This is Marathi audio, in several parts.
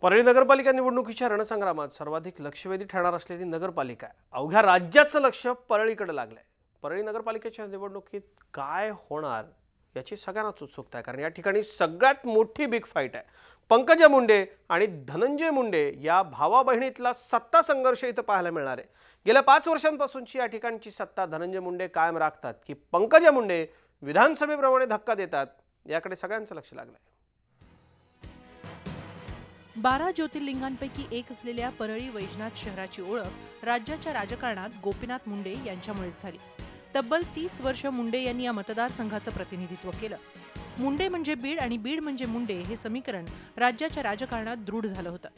परळी नगरपालिका निवडणुकीच्या रणसंग्रामात सर्वाधिक लक्षवेधी ठरणार असलेली नगरपालिका अवघ्या राज्याचं लक्ष परळीकडे लागलंय। परळी नगरपालिकेच्या निवडणुकीत काय होणार याची सगळ्यांनाच उत्सुकता आहे, कारण या ठिकाणी सगळ्यात मोठी बिग फाईट आहे। पंकजा मुंडे आणि धनंजय मुंडे या भावा बहिणीतला सत्ता संघर्ष इथं पाहायला मिळणार आहे। गेल्या 5 वर्षांपासूनची या ठिकाणची सत्ता धनंजय मुंडे कायम राखतात की पंकजा मुंडे विधानसभेप्रमाणे धक्का देतात, याकडे सगळ्यांचं लक्ष लागलंय। 12 ज्योतिर्लिंगांपैकी एक असलेल्या परळी वैजनाथ शहराची ओळख राज्याच्या राजकारणात गोपीनाथ मुंडे यांच्यामुळेच झाली। तब्बल 30 वर्ष मुंडे यांनी या मतदारसंघाचं प्रतिनिधित्व केलं। मुंडे म्हणजे बीड आणि बीड म्हणजे मुंडे हे समीकरण राज्याच्या राजकारणात दृढ झालं होतं।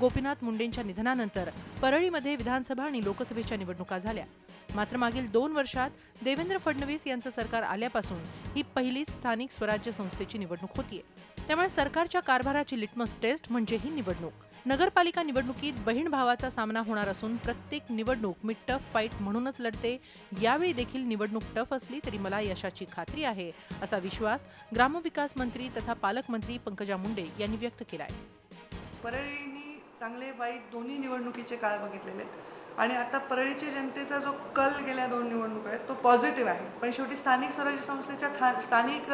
गोपीनाथ मुंडेंच्या निधनानंतर परळीमध्ये विधानसभा आणि लोकसभेच्या निवडणुका झाल्या। मात्र मागील 2 वर्षात देवेंद्र फडणवीस यांचं सरकार आल्यापासून ही पहिलीच स्थानिक स्वराज्य संस्थेची निवडणूक होतीये। त्यामुळे सरकारच्या कारभाराची लिटमस टेस्ट म्हणजे ही निवडणूक। नगरपालिका निवडणुकीत बहीण भावाचा सामना होणार असून प्रत्येक निवडणूक मी टफ फाईट म्हणूनच लढते। यावेळी देखील निवडणूक टफ असली तरी मला यशाची खात्री आहे, असा विश्वास ग्रामविकास मंत्री तथा पालकमंत्री पंकजा मुंडे यांनी व्यक्त केलाय। परळीनी चांगले वाईट दोन्ही निवडणुकीचे काळ बघितलेले आहेत आणि आता परळीच्या जनतेचा जो कल गेल्या 2 निवडणुका आहेत तो पॉझिटिव्ह आहे। पण शेवटी स्थानिक स्वराज्य संस्थेच्या स्थानिक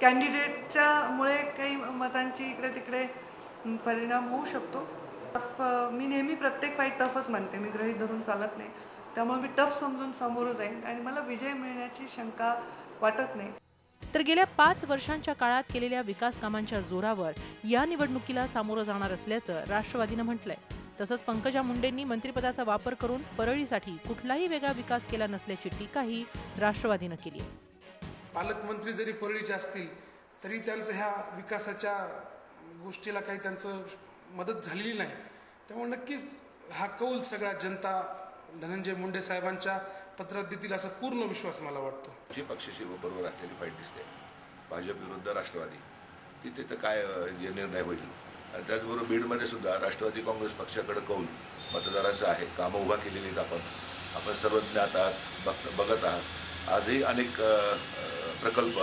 कॅन्डिडेटच्या मुळे काही मतांची इकडे तिकडे परिणाम होऊ शकतो। मी नेहमी प्रत्येक फाईट टफच म्हणते, मी गृहीत धरून चालत नाही। त्यामुळे मी टफ समजून समोर जाईन आणि मला विजय मिळण्याची शंका वाटत नाही। तर गेल्या 5 वर्षांच्या काळात केलेल्या विकास कामांच्या जोरावर या निवडणुकीला सामोरं जाणार असल्याचं राष्ट्रवादीनं म्हटलंय। तसंच पंकजा मुंडेंनी मंत्रिपदाचा वापर करून परळीसाठी कुठलाही वेगळा विकास केला नसल्याची टीकाही राष्ट्रवादीनं केली आहे। पालकमंत्री जरी परळीचे असतील तरी त्यांचं ह्या विकासाच्या गोष्टीला काही त्यांचं मदत झालेली नाही। त्यामुळे नक्कीच हा कौल सगळ्या जनता धनंजय मुंडे साहेबांच्या पत्रात देतील असा पूर्ण विश्वास मला वाटतो। जे पक्षाशी बरोबर असलेली फाईट दिसते, भाजप विरुद्ध राष्ट्रवादी, तिथे तर काय जे निर्णय होईल। आणि त्याचबरोबर बीडमध्ये सुद्धा राष्ट्रवादी काँग्रेस पक्षाकडे कौल मतदाराचं आहे। कामं उभा केलेली आहेत, आपण सर्वज्ञ आहात, बघत आहात। आजही अनेक प्रकल्प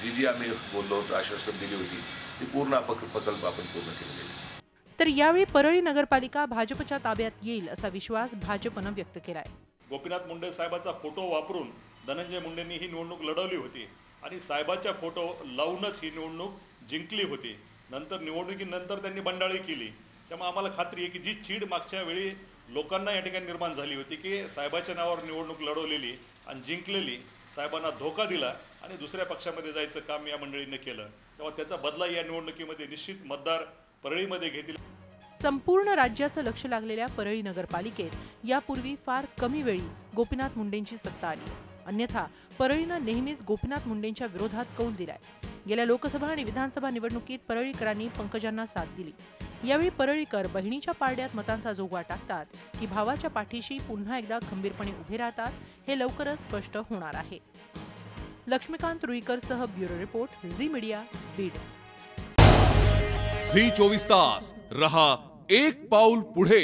जी आम्ही बोललो होतो, आश्वासन दिली होती, ती पूर्ण प्रकल्प आपण पूर्ण केलेले आहेत। तर यावेळी परळी नगरपालिका भाजपच्या ताब्यात येईल असा विश्वास भाजपनं व्यक्त केलाय। गोपीनाथ मुंडे साहेबाचा फोटो वापरून धनंजय मुंडेंनी ही निवडणूक लढवली होती आणि साहेबाच्या फोटो लावूनच ही निवडणूक जिंकली होती। नंतर निवडणुकीनंतर त्यांनी बंडाळी केली। त्यामुळे आम्हाला खात्री आहे की जी चीड मागच्या वेळी लोकांना या ठिकाणी निर्माण झाली होती की साहेबाच्या नावावर निवडणूक लढवलेली आणि जिंकलेली, साहेबांना धोका दिला आणि दुसऱ्या पक्षामध्ये जायचं काम या मंडळीने केलं, तेव्हा त्याचा बदला या निवडणुकीमध्ये निश्चित मतदार परळीमध्ये घेतील। संपूर्ण राज्याचं लक्ष लागलेल्या परळी नगरपालिकेत यापूर्वी फार कमी वेळी गोपीनाथ मुंडेंची सत्ता आली। अन्यथा परळीनं नेहमीच गोपीनाथ मुंडेंच्या विरोधात कौल दिलाय। गेल्या लोकसभा आणि विधानसभा निवडणुकीत परळीकरांनी पंकजांना साथ दिली। यावेळी परळीकर बहिणीच्या पारड्यात मतांचा जोगवा टाकतात की भावाच्या पाठीशी पुन्हा एकदा खंबीरपणे उभे राहतात, हे लवकरच स्पष्ट होणार आहे। लक्ष्मीकांत रुईकरसह bureau report, Zee media, Beed. Zee 24 तास रहा एक पाऊल पुढे।